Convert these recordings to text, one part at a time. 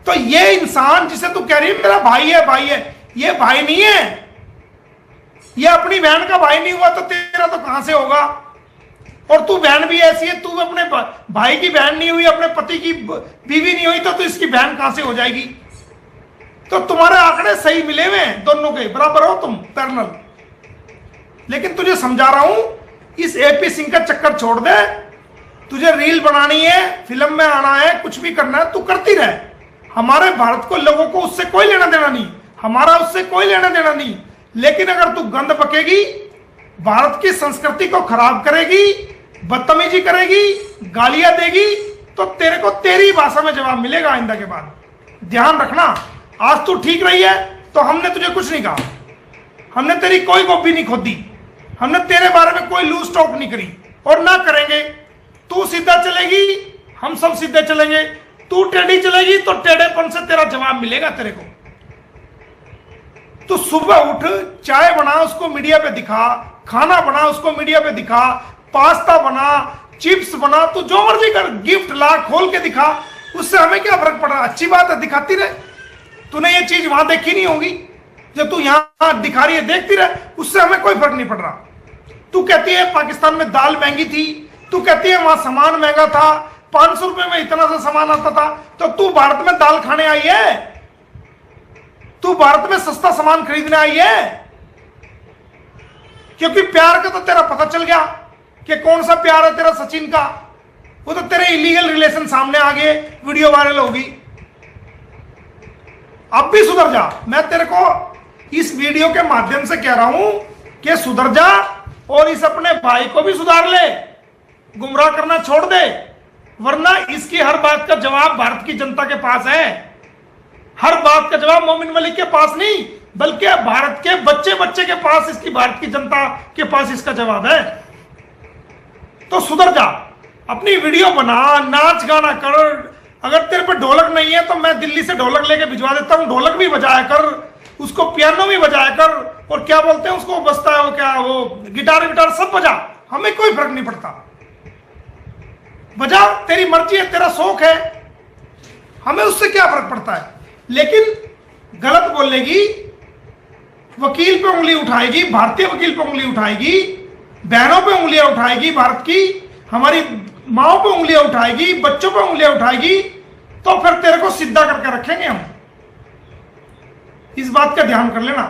तो ये इंसान जिसे तू कह रही है मेरा भाई है, ये भाई नहीं है। ये अपनी बहन का भाई नहीं हुआ तो तेरा तो कहां से होगा। और तू बहन भी ऐसी है, तू अपने भाई की बहन नहीं हुई, अपने पति की बीवी नहीं हुई, तो तू इसकी बहन कहां से हो जाएगी। तो तुम्हारे आंकड़े सही मिले हुए हैं, दोनों के बराबर हो तुम, पैरेलल। लेकिन तुझे समझा रहा हूं, इस एपी सिंह का चक्कर छोड़ दे। तुझे रील बनानी है, फिल्म में आना है, कुछ भी करना है, तू करती रहे। हमारे भारत को, लोगों को उससे कोई लेना देना नहीं, हमारा उससे कोई लेना देना नहीं। लेकिन अगर तू गंद बकेगी, भारत की संस्कृति को खराब करेगी, बदतमीजी करेगी, गालियां देगी, तो तेरे को तेरी भाषा में जवाब मिलेगा आइंदा के बाद। ध्यान रखना, आज तू ठीक रही है तो हमने तुझे कुछ नहीं कहा, हमने तेरी कोई गोभी नहीं खोदी, हमने तेरे बारे में कोई लूज टॉक नहीं करी और ना करेंगे। तू सीधा चलेगी, हम सब सीधे चलेंगे। तू टेढ़ी चलेगी तो टेढ़ेपन से तेरा जवाब मिलेगा तेरे को। तू सुबह उठ, चाय बना, उसको मीडिया पे दिखा, खाना बना, उसको मीडिया पे दिखा, पास्ता बना, चिप्स बना, तू जो मर्जी कर, गिफ्ट ला, खोल के दिखा, उससे हमें क्या फर्क पड़ रहा। अच्छी बात है, दिखाती रहे। तूने ये चीज वहां देखी नहीं होगी, जब तू यहां दिखा रही है, देखती रहे, उससे हमें कोई फर्क नहीं पड़ रहा। तू कहती है पाकिस्तान में दाल महंगी थी, तू कहती है वहां सामान महंगा था, 500 रुपए में इतना सा सामान आता था, तो तू भारत में दाल खाने आई है, तू भारत में सस्ता सामान खरीदने आई है। क्योंकि प्यार का तो तेरा पता चल गया कि कौन सा प्यार है तेरा सचिन का। वो तो तेरे इलीगल रिलेशन सामने आ गए, वीडियो वायरल होगी। अब भी सुधर जा, मैं तेरे को इस वीडियो के माध्यम से कह रहा हूं कि सुधर जा और इस अपने भाई को भी सुधार ले, गुमराह करना छोड़ दे, वरना इसकी हर बात का जवाब भारत की जनता के पास है। हर बात का जवाब मोमिन मलिक के पास नहीं, बल्कि भारत के बच्चे बच्चे के पास, इसकी भारत की जनता के पास इसका जवाब है। तो सुधर जा, अपनी वीडियो बना, नाच गाना कर। अगर तेरे पे ढोलक नहीं है तो मैं दिल्ली से ढोलक लेके भिजवा देता हूं, ढोलक भी बजाया कर, उसको पियानो भी बजाया कर, और क्या बोलते हैं उसको, बजता है वो, क्या वो, गिटार विटार सब बजा, हमें कोई फर्क नहीं पड़ता। बजा, तेरी मर्जी है, तेरा शौक है, हमें उससे क्या फर्क पड़ता है। लेकिन गलत बोलेगी, वकील पे उंगली उठाएगी, भारतीय वकील पे उंगली उठाएगी, बहनों पे उंगलियां उठाएगी, भारत की हमारी माओ पे उंगलियां उठाएगी, बच्चों पे उंगलियां उठाएगी, तो फिर तेरे को सीधा करके रखेंगे हम। इस बात का ध्यान कर लेना।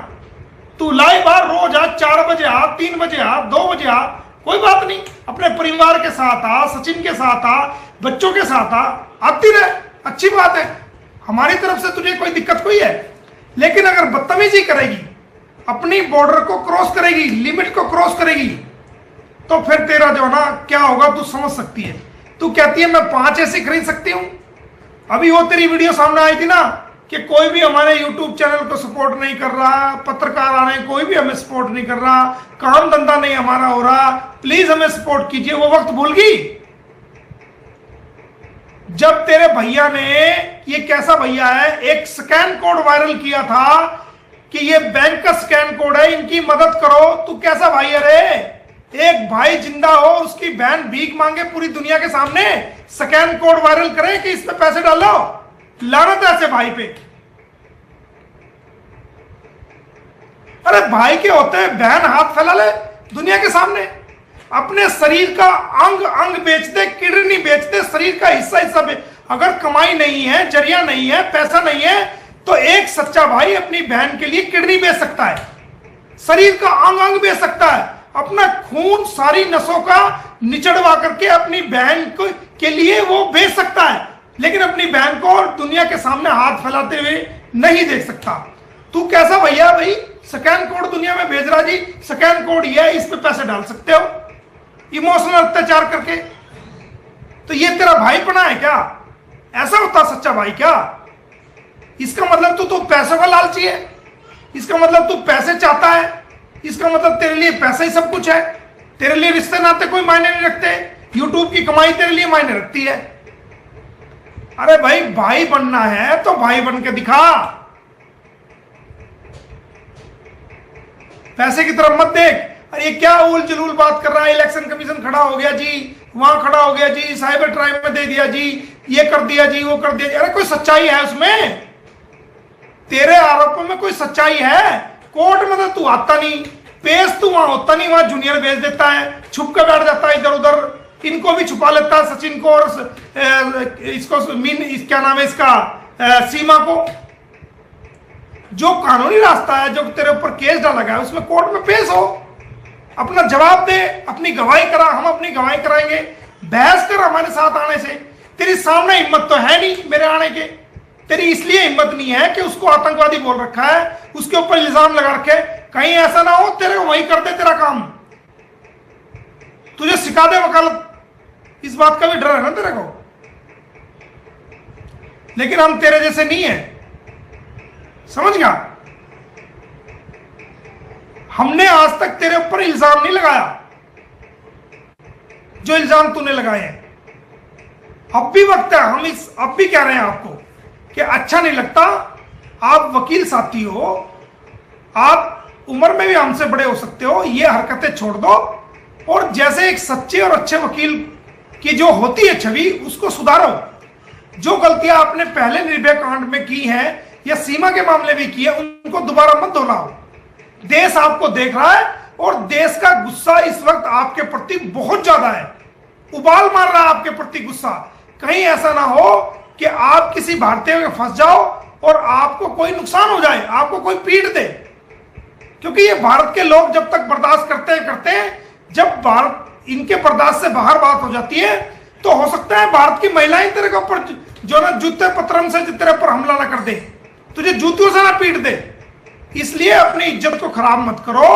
तू लाइव आ, रोज आ, 4 बजे आ, 3 बजे आ, 2 बजे आ, कोई बात नहीं, अपने परिवार के साथ आ, सचिन के साथ आ, बच्चों के साथ आ, आती रहे, अच्छी बात है, हमारी तरफ से तुझे कोई दिक्कत कोई है। लेकिन अगर बदतमीजी करेगी, अपनी बॉर्डर को क्रॉस करेगी, लिमिट को क्रॉस करेगी, तो फिर तेरा जो है ना क्या होगा तू समझ सकती है। तू कहती है मैं 5 ऐसे खरीद सकती हूं। अभी वो तेरी वीडियो सामने आई थी ना कि कोई भी हमारे YouTube चैनल को सपोर्ट नहीं कर रहा, पत्रकार आ रहे हैं, कोई भी हमें सपोर्ट नहीं कर रहा, काम धंधा नहीं हमारा हो रहा, प्लीज हमें सपोर्ट कीजिए। वो वक्त भूल गई जब तेरे भैया ने, ये कैसा भैया है, एक स्कैन कोड वायरल किया था कि ये बैंक का स्कैन कोड है, इनकी मदद करो। तू कैसा भाई है रे? एक भाई जिंदा हो, उसकी बहन भीख मांगे पूरी दुनिया के सामने, स्कैन कोड वायरल करे कि इस पे पैसे डालो। लानत है ऐसे भाई पे। अरे भाई के होते हैं, बहन हाथ फैला ले दुनिया के सामने, अपने शरीर का अंग अंग बेच दे, किडनी बेच दे, शरीर का हिस्सा हिस्सा बेच। अगर कमाई नहीं है, जरिया नहीं है, पैसा नहीं है, तो एक सच्चा भाई अपनी बहन के लिए किडनी बेच सकता है, शरीर का अंग अंग बेच सकता है, अपना खून सारी नसों का निचड़वा करके अपनी बहन के लिए वो बेच सकता है, लेकिन अपनी बहन को दुनिया के सामने हाथ फैलाते हुए नहीं देख सकता। तू कैसा भैया भाई, स्कैन कोड दुनिया में भेज रहा जी, स्कैन कोड ये है, इस पे पैसे डाल सकते हो इमोशनल अत्याचार करके। तो ये तेरा भाईपना है क्या? ऐसा होता सच्चा भाई क्या? इसका मतलब तू पैसों का लालची है, इसका मतलब तू पैसे चाहता है, इसका मतलब तेरे लिए पैसा ही सब कुछ है, तेरे लिए रिश्ते नाते कोई मायने नहीं रखते, यूट्यूब की कमाई तेरे लिए मायने रखती है। अरे भाई, भाई बनना है तो भाई बन के दिखा, पैसे की तरफ मत देख। अरे ये क्या उल जलूल बात कर रहा है, इलेक्शन कमीशन खड़ा हो गया जी, वहां खड़ा हो गया जी, साइबर क्राइम में दे दिया जी, ये कर दिया जी, वो कर दिया जी। अरे कोई सच्चाई है उसमें? तेरे आरोपों में कोई सच्चाई है? कोर्ट में तो तू आता नहीं, पेश तू वहां होता नहीं, वहां जूनियर भेज देता है, छुप कर बैठ जाता है इधर उधर, इनको भी छुपा लेता है, सचिन को और इसको क्या नाम है इसका, सीमा को। जो कानूनी रास्ता है, जो तेरे ऊपर केस डाला गया है, उसमें कोर्ट में पेश हो, अपना जवाब दे, अपनी गवाही करा, हम अपनी गवाही कराएंगे, बहस कर हमारे साथ आने से। तेरी सामने हिम्मत तो है नहीं मेरे आने के, तेरी इसलिए हिम्मत नहीं है कि उसको आतंकवादी बोल रखा है, उसके ऊपर इल्जाम लगा रखे, कहीं ऐसा ना हो तेरे को वही कर दे तेरा काम, तुझे सिखा दे वकालत, इस बात का भी डर है ना तेरे को। लेकिन हम तेरे जैसे नहीं है, समझ गया? हमने आज तक तेरे ऊपर इल्जाम नहीं लगाया जो इल्जाम तूने लगाए हैं। अब भी वक्त है, हम अब भी कह रहे हैं आपको कि अच्छा नहीं लगता, आप वकील साथी हो, आप उम्र में भी हमसे बड़े हो सकते हो, ये हरकतें छोड़ दो और जैसे एक सच्चे और अच्छे वकील की जो होती है छवि, उसको सुधारो। जो गलतियां आपने पहले निर्भया कांड में की हैं या सीमा के मामले में की है, उनको दोबारा मत दोहराओ। देश आपको देख रहा है और देश का गुस्सा इस वक्त आपके प्रति बहुत ज्यादा है, उबाल मार रहा है आपके प्रति गुस्सा। कहीं ऐसा ना हो कि आप किसी भारतीय में फंस जाओ और आपको कोई नुकसान हो जाए, आपको कोई पीट दे, क्योंकि ये भारत के लोग जब तक बर्दाश्त करते हैं, जब भारत इनके बर्दाश्त से बाहर बात हो जाती है, तो हो सकता है भारत की महिलाएं तेरे ऊपर जो ना जूते पत्थरों से तेरे पर हमला ना कर दे, तुझे जूतियों से ना पीट दे। इसलिए अपनी इज्जत को खराब मत करो।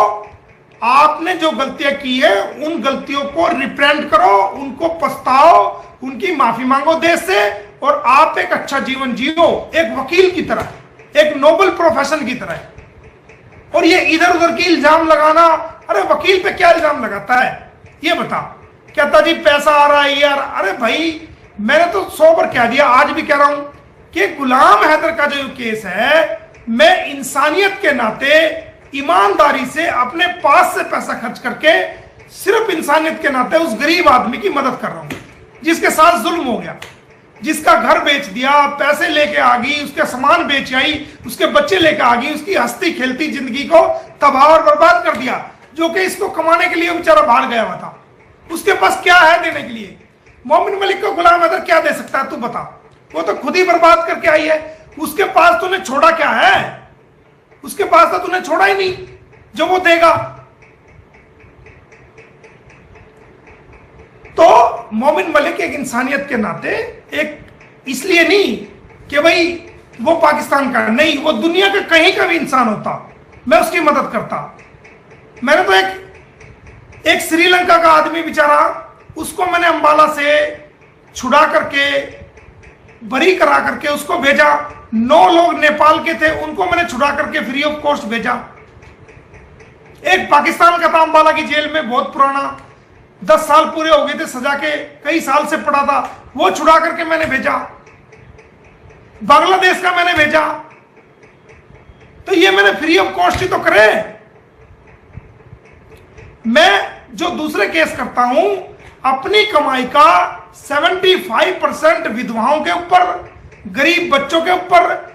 आपने जो गलतियां की है उन गलतियों को रिप्रेंट करो, उनको पछताओ, उनकी माफी मांगो देश से, और आप एक अच्छा जीवन जियो, एक वकील की तरह, एक नोबल प्रोफेशन की तरह। और ये इधर उधर की इल्जाम लगाना, अरे वकील पे क्या इल्जाम लगाता है ये बता? कहता जी पैसा आ रहा है यार। अरे भाई मैंने तो 100 बार कह दिया, आज भी कह रहा हूं कि गुलाम हैदर का जो केस है, मैं इंसानियत के नाते ईमानदारी से अपने पास से पैसा खर्च करके सिर्फ इंसानियत के नाते उस गरीब आदमी की मदद कर रहा हूं जिसके साथ जुल्म हो गया, जिसका घर बेच दिया, पैसे लेके आ गई, उसके सामान बेच आई, उसके बच्चे लेके आ गई, उसकी हंसती खेलती जिंदगी को तबाह और बर्बाद कर दिया, जो कि इसको कमाने के लिए बेचारा बाहर गया हुआ था। उसके पास क्या है देने के लिए? मोमिन मलिक को गुलाम हैदर क्या दे सकता है तू बता? वो तो खुद ही बर्बाद करके आई है। उसके पास तूने छोड़ा क्या है? उसके पास तो तूने छोड़ा ही नहीं जो वो देगा। तो मोमिन मलिक एक इंसानियत के नाते, एक इसलिए नहीं कि भाई वो पाकिस्तान का नहीं, वो दुनिया के कहीं का भी इंसान होता, मैं उसकी मदद करता। मैंने तो एक श्रीलंका का आदमी बेचारा, उसको मैंने अंबाला से छुड़ा करके, बरी करा करके उसको भेजा। 9 लोग नेपाल के थे, उनको मैंने छुड़ा करके फ्री ऑफ कॉस्ट भेजा। एक पाकिस्तान का था अंबाला की जेल में, बहुत पुराना, 10 साल पूरे हो गए थे सजा के, कई साल से पड़ा था, वो छुड़ा करके मैंने भेजा। बांग्लादेश का मैंने भेजा। तो ये मैंने फ्री ऑफ कॉस्ट ही तो करे। मैं जो दूसरे केस करता हूं, अपनी कमाई का 75% विधवाओं के ऊपर, गरीब बच्चों के ऊपर,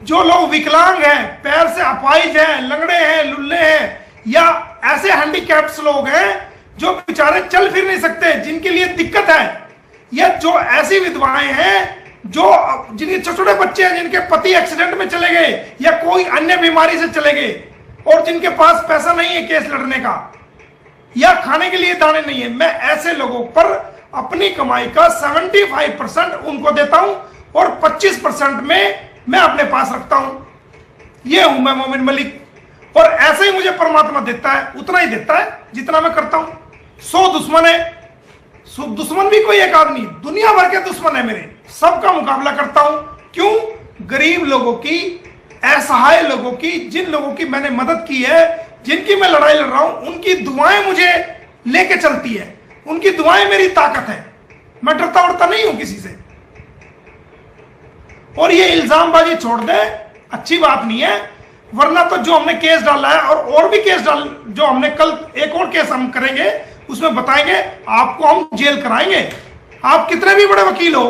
जो लोग विकलांग हैं, पैर से अपाहिज हैं, लंगड़े हैं, लुल्ले हैं, या ऐसे हैंडीकैप्स लोग हैं जो बेचारे चल फिर नहीं सकते, जिनके लिए दिक्कत है, या जो ऐसी विधवाएं हैं जो जिनके छोटे छोटे बच्चे हैं, जिनके पति एक्सीडेंट में चले गए या कोई अन्य बीमारी से चले गए, और जिनके पास पैसा नहीं है केस लड़ने का, या खाने के लिए दाने नहीं है, मैं ऐसे लोगों पर अपनी कमाई का 75% उनको देता हूं और 25% में मैं अपने पास रखता हूं। यह हूं मैं मोमिन मलिक। और ऐसे ही मुझे परमात्मा देता है, उतना ही देता है जितना मैं करता हूं। 100 दुश्मन है, दुश्मन भी कोई एक आदमी, दुनिया भर के दुश्मन है मेरे, सबका मुकाबला करता हूं। क्यों? गरीब लोगों की, असहाय लोगों की, जिन लोगों की मैंने मदद की है, जिनकी मैं लड़ाई लड़ रहा हूं, उनकी दुआएं मुझे लेके चलती है, उनकी दुआएं मेरी ताकत है। मैं डरता उड़ता नहीं हूं किसी से। और ये इल्जामबाजी छोड़ दे, अच्छी बात नहीं है। वरना तो जो हमने केस डाला है और भी केस डाल, जो हमने कल एक और केस हम करेंगे उसमें बताएंगे, आपको हम जेल कराएंगे। आप कितने भी बड़े वकील हो,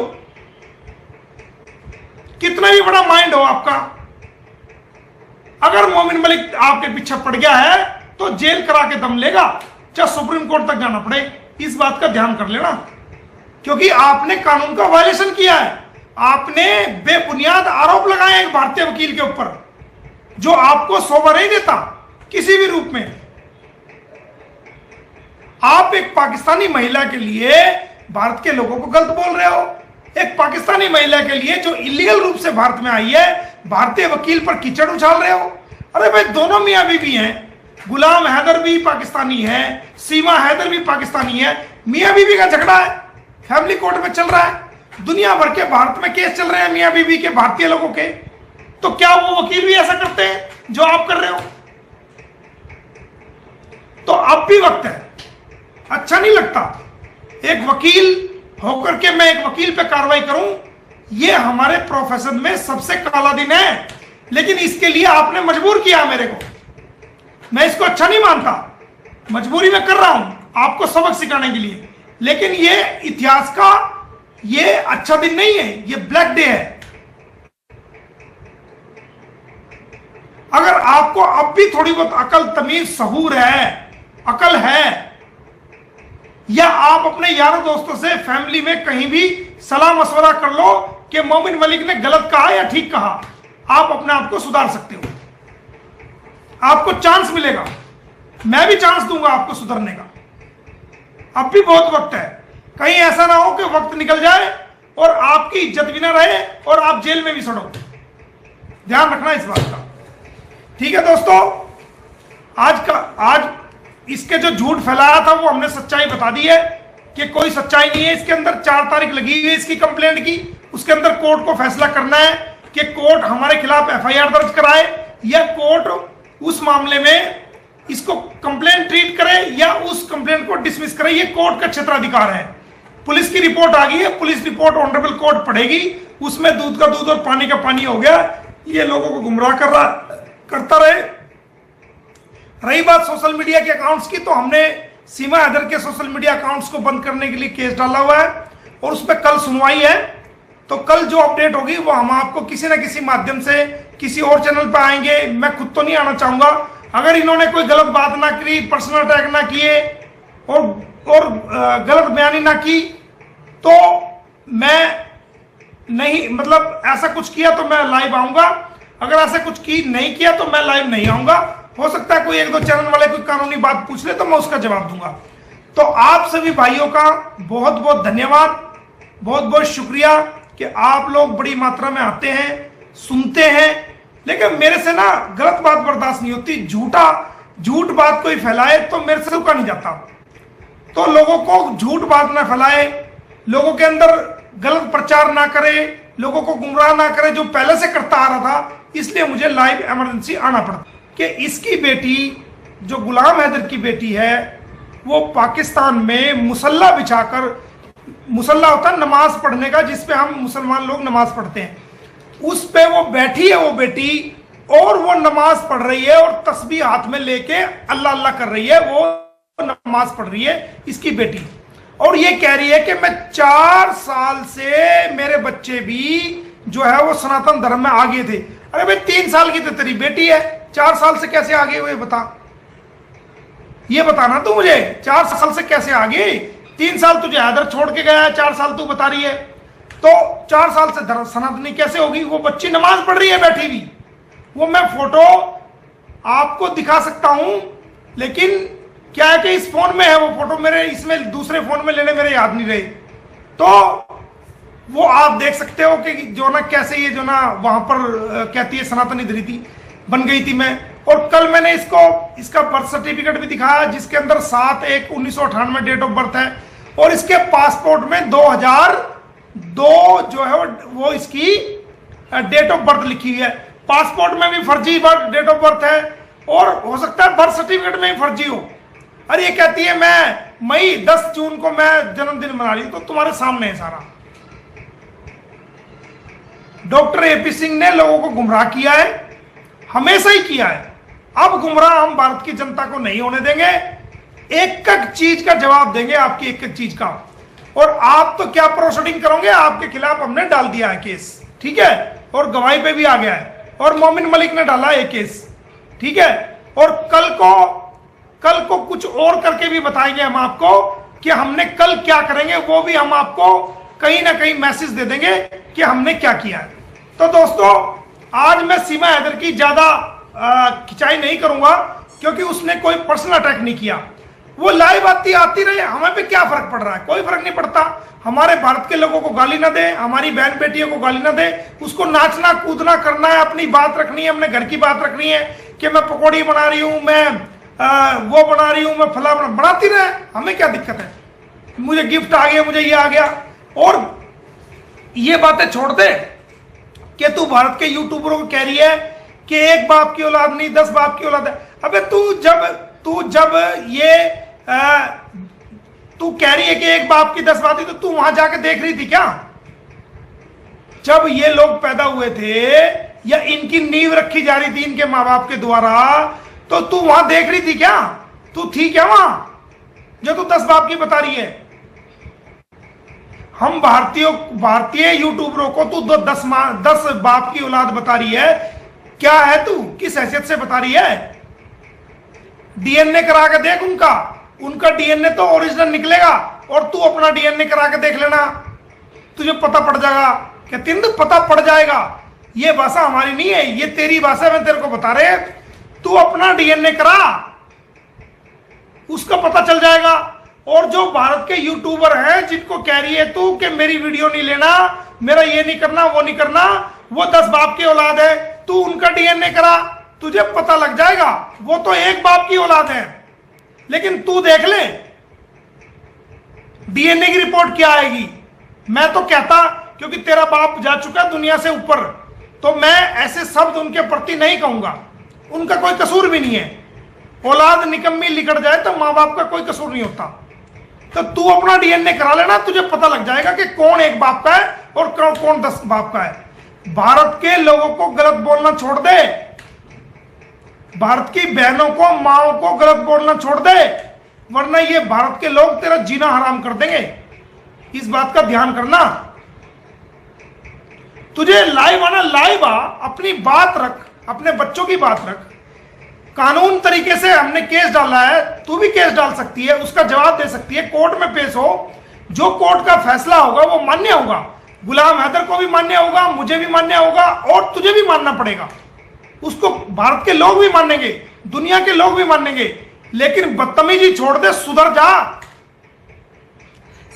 कितना भी बड़ा माइंड हो आपका, अगर मोमिन मलिक आपके पीछे पड़ गया है तो जेल करा के दम लेगा, चाहे सुप्रीम कोर्ट तक जाना पड़े। इस बात का ध्यान कर लेना, क्योंकि आपने कानून का वायलेशन किया है। आपने बेबुनियाद आरोप लगाए एक भारतीय वकील के ऊपर जो आपको शोभा नहीं देता किसी भी रूप में। आप एक पाकिस्तानी महिला के लिए भारत के लोगों को गलत बोल रहे हो। एक पाकिस्तानी महिला के लिए जो इलीगल रूप से भारत में आई है, भारतीय वकील पर कीचड़ उछाल रहे हो। अरे भाई, दोनों मियां बीवी हैं, गुलाम हैदर भी पाकिस्तानी है, सीमा हैदर भी पाकिस्तानी है। मियां बीवी का झगड़ा है, फैमिली कोर्ट में चल रहा है, दुनिया भर के भारत में केस चल रहे हैं मियां बीवी के, भारतीय लोगों के। तो क्या वो वकील भी ऐसा करते हैं जो आप कर रहे हो? तो अब भी वक्त है, अच्छा नहीं लगता एक वकील होकर के मैं एक वकील पे कार्रवाई करूं। ये हमारे प्रोफेशन में सबसे काला दिन है, लेकिन इसके लिए आपने मजबूर किया मेरे को। मैं इसको अच्छा नहीं मानता, मजबूरी में कर रहा हूं आपको सबक सिखाने के लिए, लेकिन ये इतिहास का ये अच्छा दिन नहीं है, ये ब्लैक डे है। अगर आपको अब भी थोड़ी बहुत अकल, तमीज, सहूर है, अकल है, या आप अपने यारों दोस्तों से फैमिली में कहीं भी सलाह मशवरा कर लो कि मोमिन मलिक ने गलत कहा या ठीक कहा, आप अपने आप को सुधार सकते हो। आपको चांस मिलेगा, मैं भी चांस दूंगा आपको सुधरने का। अब भी बहुत वक्त है, कहीं ऐसा ना हो कि वक्त निकल जाए और आपकी इज्जत भी ना रहे और आप जेल में भी सड़ो। ध्यान रखना इस बात का, ठीक है दोस्तों। आज इसके जो झूठ फैलाया था वो हमने सच्चाई बता दी है कि कोई सच्चाई नहीं है इसके अंदर। 4 तारीख लगी हुई है इसकी कंप्लेंट की, उसके अंदर कोर्ट को फैसला करना है कि कोर्ट हमारे खिलाफ एफआईआर दर्ज कराए या कोर्ट उस मामले में इसको कंप्लेंट ट्रीट करे या उस कंप्लेंट को डिसमिस करे। ये कोर्ट का क्षेत्राधिकार है। पुलिस की रिपोर्ट आ गई है, पुलिस रिपोर्ट ऑनरेबल कोर्ट पढ़ेगी, उसमें दूध का दूध और पानी का पानी हो गया। ये लोगों को गुमराह करता रहे। रही बात सोशल मीडिया के अकाउंट्स की, तो हमने सीमा हैदर के सोशल मीडिया अकाउंट्स को बंद करने के लिए केस डाला हुआ है और उस पर कल सुनवाई है। तो कल जो अपडेट होगी वो हम आपको किसी न किसी माध्यम से किसी और चैनल पर आएंगे। मैं खुद तो नहीं आना चाहूंगा। अगर इन्होंने कोई गलत बात ना की, पर्सनल अटैक ना किए और गलत बयानी ना की, तो मैं नहीं, मतलब ऐसा कुछ किया तो मैं लाइव आऊंगा। अगर ऐसा कुछ नहीं किया तो मैं लाइव नहीं आऊंगा। हो सकता है कोई 1-2 चैनल वाले कोई कानूनी बात पूछ ले तो मैं उसका जवाब दूंगा। तो आप सभी भाइयों का बहुत बहुत धन्यवाद, बहुत बहुत शुक्रिया कि आप लोग बड़ी मात्रा में आते हैं, सुनते हैं। लेकिन मेरे से ना गलत बात बर्दाश्त नहीं होती। झूठ बात कोई फैलाए तो मेरे से रुका नहीं जाता। तो लोगों को झूठ बात ना फैलाए, लोगों के अंदर गलत प्रचार ना करे, लोगों को गुमराह ना करे, जो पहले से करता आ रहा था। इसलिए मुझे लाइव इमरजेंसी आना पड़ता कि इसकी बेटी, जो गुलाम हैदर की बेटी है, वो पाकिस्तान में मुसल्ला बिछाकर, मुसल्ला होता है नमाज पढ़ने का जिसपे हम मुसलमान लोग नमाज पढ़ते हैं, उस पे वो बैठी है वो बेटी, और वो नमाज पढ़ रही है और तस्बीह हाथ में लेके अल्लाह अल्लाह कर रही है। वो नमाज पढ़ रही है इसकी बेटी, और ये कह रही है कि मैं 4 साल से मेरे बच्चे भी जो है वो सनातन धर्म में आगे थे। अरे भाई 3 साल की तो तेरी बेटी है, 4 साल से कैसे आगे हुए बता, ये बताना तू मुझे। 4 साल से कैसे आगे? 3 साल तुझे हैदर छोड़ के गया है, 4 साल तू बता रही है, तो 4 साल से धर्म सनातनी कैसे होगी? वो बच्ची नमाज पढ़ रही है बैठी हुई। वो मैं फोटो आपको दिखा सकता हूं, लेकिन क्या है कि इस फोन में है वो फोटो, मेरे इसमें दूसरे फोन में लेने मेरे याद नहीं रहे। तो वो आप देख सकते हो कि जो ना कैसे ये जो ना वहां पर कहती है सनातनी धृति बन गई थी मैं। और कल मैंने इसका बर्थ सर्टिफिकेट भी दिखाया जिसके अंदर 7/1/1998 डेट ऑफ बर्थ है, और इसके पासपोर्ट में 2002 जो है वो इसकी डेट ऑफ बर्थ लिखी हुई है। पासपोर्ट में भी फर्जी डेट ऑफ बर्थ है, और हो सकता है बर्थ सर्टिफिकेट में भी फर्जी हो। अरे ये कहती है मैं मई 10 जून को मैं जन्मदिन मना रही हूं, तो तुम्हारे सामने है सारा। डॉक्टर एपी सिंह ने लोगों को गुमराह किया है। हमेशा ही किया है। अब गुमराह हम भारत की जनता को नहीं होने देंगे, एक एक चीज का जवाब देंगे, आपकी एक एक चीज का। और आप तो क्या प्रोसीडिंग करोगे, आपके खिलाफ हमने डाल दिया है केस, ठीक है, और गवाही पे भी आ गया है, और मोमिन मलिक ने डाला है केस, ठीक है। और कल को कुछ और करके भी बताएंगे हम आपको कि हमने कल क्या करेंगे, वो भी हम आपको कहीं ना कहीं मैसेज दे देंगे कि हमने क्या किया है। तो दोस्तों, आज मैं सीमा हैदर की ज्यादा खिंचाई नहीं करूंगा, क्योंकि उसने कोई पर्सनल अटैक नहीं किया। वो लाइव आती रहे, हमें पे क्या फर्क पड़ रहा है, कोई फर्क नहीं पड़ता। हमारे भारत के लोगों को गाली ना दे, हमारी बहन बेटियों को गाली ना दे, उसको नाचना कूदना करना है, अपनी बात रखनी है, अपने घर की बात रखनी है कि मैं पकौड़ी बना रही हूं, मैं वो बना रही हूं, मैं फला बनाती रहे, हमें क्या दिक्कत है। मुझे गिफ्ट आ गया, मुझे ये आ गया। और ये बातें छोड़ दे कि तू भारत के यूट्यूबरों को कह रही है कि एक बाप की औलाद नहीं 10 बाप की औलाद है। अबे तू जब ये तू कह रही है कि एक बाप की 10 बात, तो तू वहां जाके देख रही थी क्या जब ये लोग पैदा हुए थे, या इनकी नींव रखी जा रही थी इनके माँ बाप के द्वारा, तो तू वहां देख रही थी क्या, तू थी क्या वहां जो तू 10 बाप की बता रही है। हम भारतीय यूट्यूबरों को तू 10 बाप की औलाद बता रही है, क्या है तू, किस हैसियत से बता रही है। डीएनए करा के देख उनका डीएनए तो ओरिजिनल निकलेगा, और तू अपना डीएनए करा के देख लेना, तुझे पता पड़ जाएगा। क्या तिंद पता पड़ जाएगा, ये भाषा हमारी नहीं है, ये तेरी भाषा में तेरे को बता रहे। तू अपना डीएनए करा, उसका पता चल जाएगा। और जो भारत के यूट्यूबर हैं जिनको कह रही है तू कि मेरी वीडियो नहीं लेना, मेरा ये नहीं करना, वो नहीं करना, वो 10 बाप की औलाद है, तू उनका डीएनए करा, तुझे पता लग जाएगा। वो तो एक बाप की औलाद है, लेकिन तू देख ले डीएनए की रिपोर्ट क्या आएगी। मैं तो कहता, क्योंकि तेरा बाप जा चुका दुनिया से ऊपर, तो मैं ऐसे शब्द उनके प्रति नहीं कहूंगा, उनका कोई कसूर भी नहीं है। औलाद निकम्मी लिकड़ जाए तो माँ बाप का कोई कसूर नहीं होता। तो तू अपना डीएनए करा लेना, तुझे पता लग जाएगा कि कौन एक बाप का है और कौन 10 बाप का है। भारत के लोगों को गलत बोलना छोड़ दे, भारत की बहनों को माओ को गलत बोलना छोड़ दे, वरना ये भारत के लोग तेरा जीना हराम कर देंगे। इस बात का ध्यान करना। तुझे लाइव आना, लाइव आ, अपनी बात रख, अपने बच्चों की बात रख। कानून तरीके से हमने केस डाला है, तू भी केस डाल सकती है, उसका जवाब दे सकती है, कोर्ट में पेश हो, जो कोर्ट का फैसला होगा वो मान्य होगा। गुलाम हैदर को भी मान्य होगा, मुझे भी मान्य होगा, और तुझे भी मानना पड़ेगा। उसको भारत के लोग भी मानेंगे, दुनिया के लोग भी मानेंगे। लेकिन बदतमीजी छोड़ दे, सुधर जा।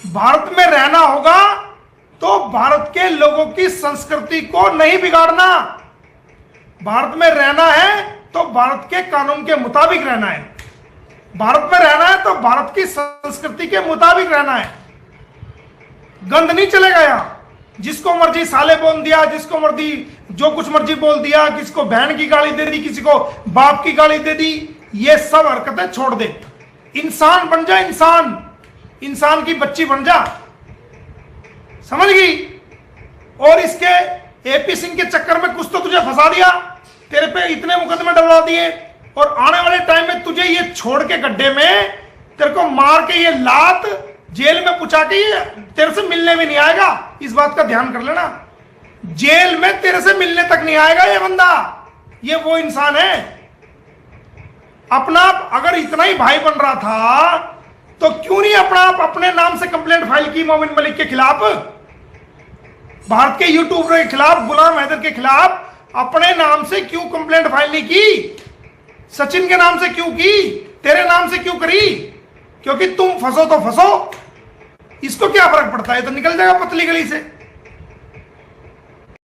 भारत में रहना होगा तो भारत के लोगों की संस्कृति को नहीं बिगाड़ना। भारत में रहना है तो भारत के कानून के मुताबिक रहना है। भारत में रहना है तो भारत की संस्कृति के मुताबिक रहना है। गंद नहीं चलेगा यहां, जिसको मर्जी साले बोल दिया, जिसको मर्जी जो कुछ मर्जी बोल दिया, किसको बहन की गाली दे दी, किसी को बाप की गाली दे दी, ये सब हरकतें छोड़ दे। इंसान बन जा, इंसान की बच्ची बन जा, समझ गई। और इसके एपी सिंह के चक्कर में कुछ तो तुझे फंसा दिया, तेरे पे इतने मुकदमे डलवा दिए, और आने वाले टाइम में तुझे ये छोड़ के गड्ढे में तेरे को मार के ये लात जेल में पुचा के ये तेरे से मिलने भी नहीं आएगा। इस बात का ध्यान कर लेना, जेल में तेरे से मिलने तक नहीं आएगा ये बंदा। ये वो इंसान है। अपना अगर इतना ही भाई बन रहा था तो क्यों नहीं अपने नाम से कंप्लेंट फाइल की मोमिन मलिक के खिलाफ, भारत के यूट्यूबर के खिलाफ, गुलाम हैदर के खिलाफ अपने नाम से क्यों कंप्लेंट फाइल नहीं की? सचिन के नाम से क्यों की? तेरे नाम से क्यों करी? क्योंकि तुम फंसो तो फंसो, इसको क्या फर्क पड़ता है, तो निकल जाएगा पतली गली से।